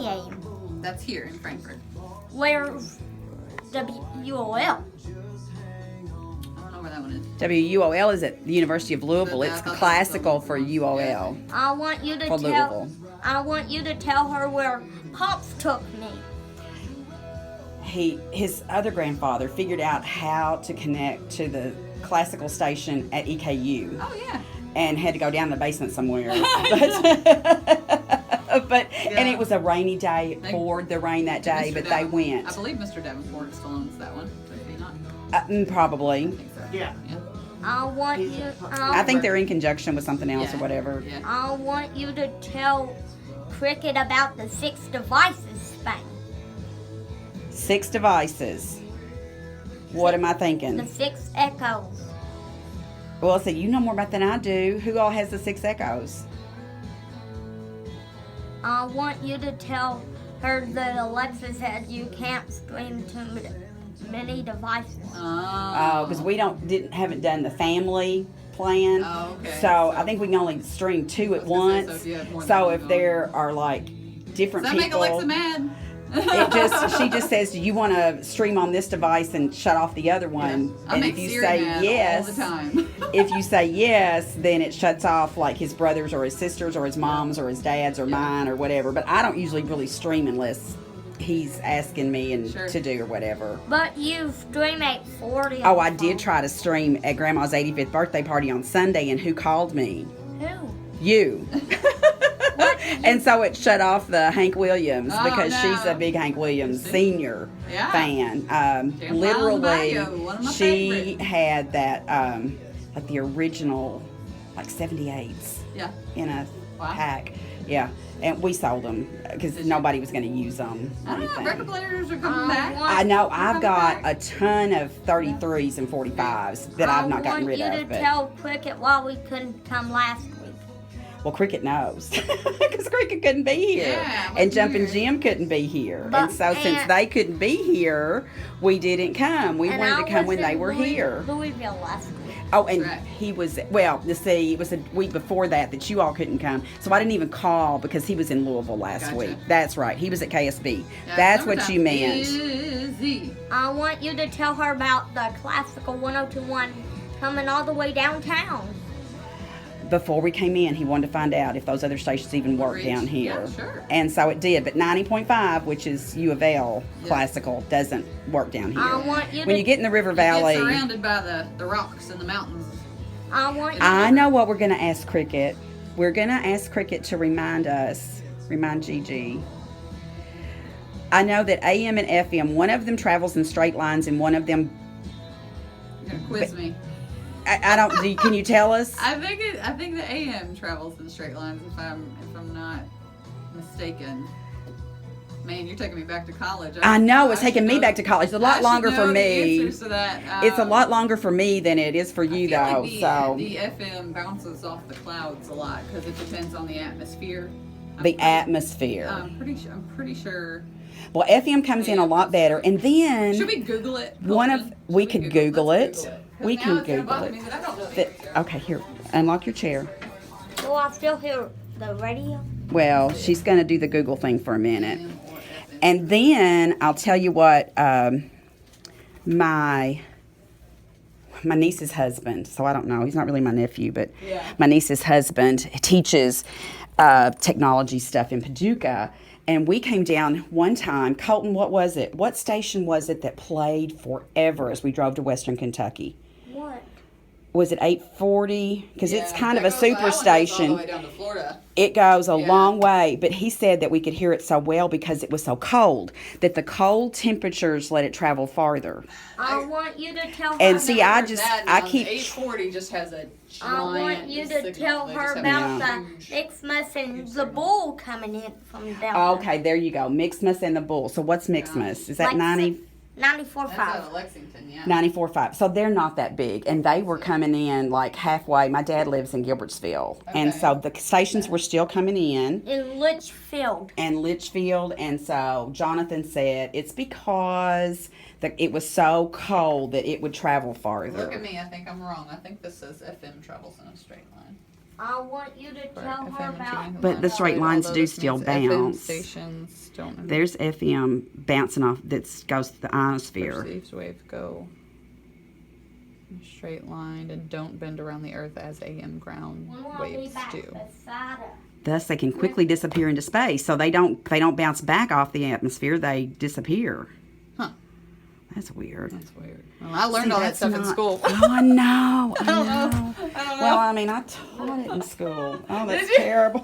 AM. That's here in Frankfurt. Where's WUOL? I don't know where that one is. WUOL is at the University of Louisville. Yeah, I It's thought that classical was for Louisville. UOL. I want you to For Louisville. I want you to tell her where Pops took me. His other grandfather figured out how to connect to the classical station at EKU. Oh, yeah. And had to go down in the basement somewhere. But Yeah. and it was a rainy day. It poured the rain that day, but they went. I believe Mr. Davenport still owns that one. Does he not? Probably. I think so. Yeah. I want you. I think they're in conjunction with something else or whatever. Yeah. I want you to tell Cricket about the 6 devices thing. 6 devices. What am I thinking? The 6 echoes. Well, see, you know more about than I do. Who all has the 6 echoes? I want you to tell her that Alexa said you can't stream to many devices. Oh, because we haven't done the family plan. Oh, okay. So I think we can only stream 2 at once. So if you have more So than if one there are like different Does that people, make Alexa mad? she just says, "Do you want to stream on this device and shut off the other one?" I And make if you Siri say mad yes, all the time. if you say yes, then it shuts off like his brothers or his sisters or his moms or his dads or mine or whatever. But I don't usually really stream unless he's asking me to do or whatever. But you stream 840. Oh, I did try to stream at Grandma's 85th birthday party on Sunday, and who called me? Who? You. And so it shut off the Hank Williams because no. she's a big Hank Williams senior fan. Literally, she had that, like the original, like 78s in a pack. Yeah. And we sold them because nobody was going to use them. I don't know. Record players are coming back. I know. I've got a ton of 33s and 45s that I've not gotten rid of. I want you to tell Cricket why we couldn't come last week. Well, Cricket knows because Cricket couldn't be here, Yeah, and Jumpin' Jim couldn't be here, But- and so since they couldn't be here, we didn't come. We wanted to come when they were here. Louisville last week. Oh, and Right. he was it was a week before that you all couldn't come, so I didn't even call because he was in Louisville last Gotcha. week. That's right, he was at KSB. Yeah, That's what you summertime. meant. Busy. I want you to tell her about the classical 1021 coming all the way downtown. Before we came in, he wanted to find out if those other stations even work Reach. down here. Yeah, sure. And so it did, but 90.5, which is U of L classical, doesn't work down here. I want you When to you get in the River Get Valley, surrounded by the rocks and the mountains. I know what we're going to ask Cricket. We're going to ask Cricket to remind Gigi. I know that AM and FM, one of them travels in straight lines and one of them, You're gonna quiz me. I don't, can you tell us? I think the AM travels in straight lines if I'm not mistaken. Man, you're taking me back to college. I know, it's taking me back to college. It's a lot longer for me. The answers to that. It's a lot longer for me than it is for you, I feel though. like So the FM bounces off the clouds a lot because it depends on the atmosphere. the atmosphere. I'm pretty sure. Well, FM comes in a lot better, and then Should we Google it? we could Google it. We Now can it's gonna Google bother it. me that I don't know the answer. Okay, here, unlock your chair. Do I still hear the radio? Well, she's going to do the Google thing for a minute. And then I'll tell you what, my niece's husband, so I don't know, he's not really my nephew, but my niece's husband teaches technology stuff in Paducah. And we came down one time. Colton, what was it? What station was it that played forever as we drove to Western Kentucky? What? Was it 840? Because it's kind of a that one super goes station. all the way down to Florida. It goes a long way, but he said that we could hear it so well because it was so cold, that the cold temperatures let it travel farther. I want you to tell her. And see, I That keep... 840 just has a giant I want you to tell signal. They her just have about a the huge- Xmas and the bull coming in from down there. Okay, there you go. Mixmas and the Bull. So what's Mixmas? Is that Like 90? 94.5. That's out of Lexington, yeah. 94.5. So they're not that big. And they were coming in like halfway. My dad lives in Gilbertsville. And Okay. so the stations were still coming in. In Litchfield. And Litchfield. And so Jonathan said it's because it was so cold that it would travel farther. Look at me, I think I'm wrong. I think this says FM travels in a straight line. I want you to tell her about. But the straight lines do still bounce. Stations don't. There's FM bouncing off that goes to the ionosphere. Perceived wave go straight lined and don't bend around the earth as AM ground waves do. Thus, they can quickly disappear into space. So they don't bounce back off the atmosphere. They disappear. Huh. That's weird. That's weird. Well, I learned all that stuff in school. Oh, I know. I don't know. know. I don't know. Well, I mean, I taught it in school. Oh, that's terrible.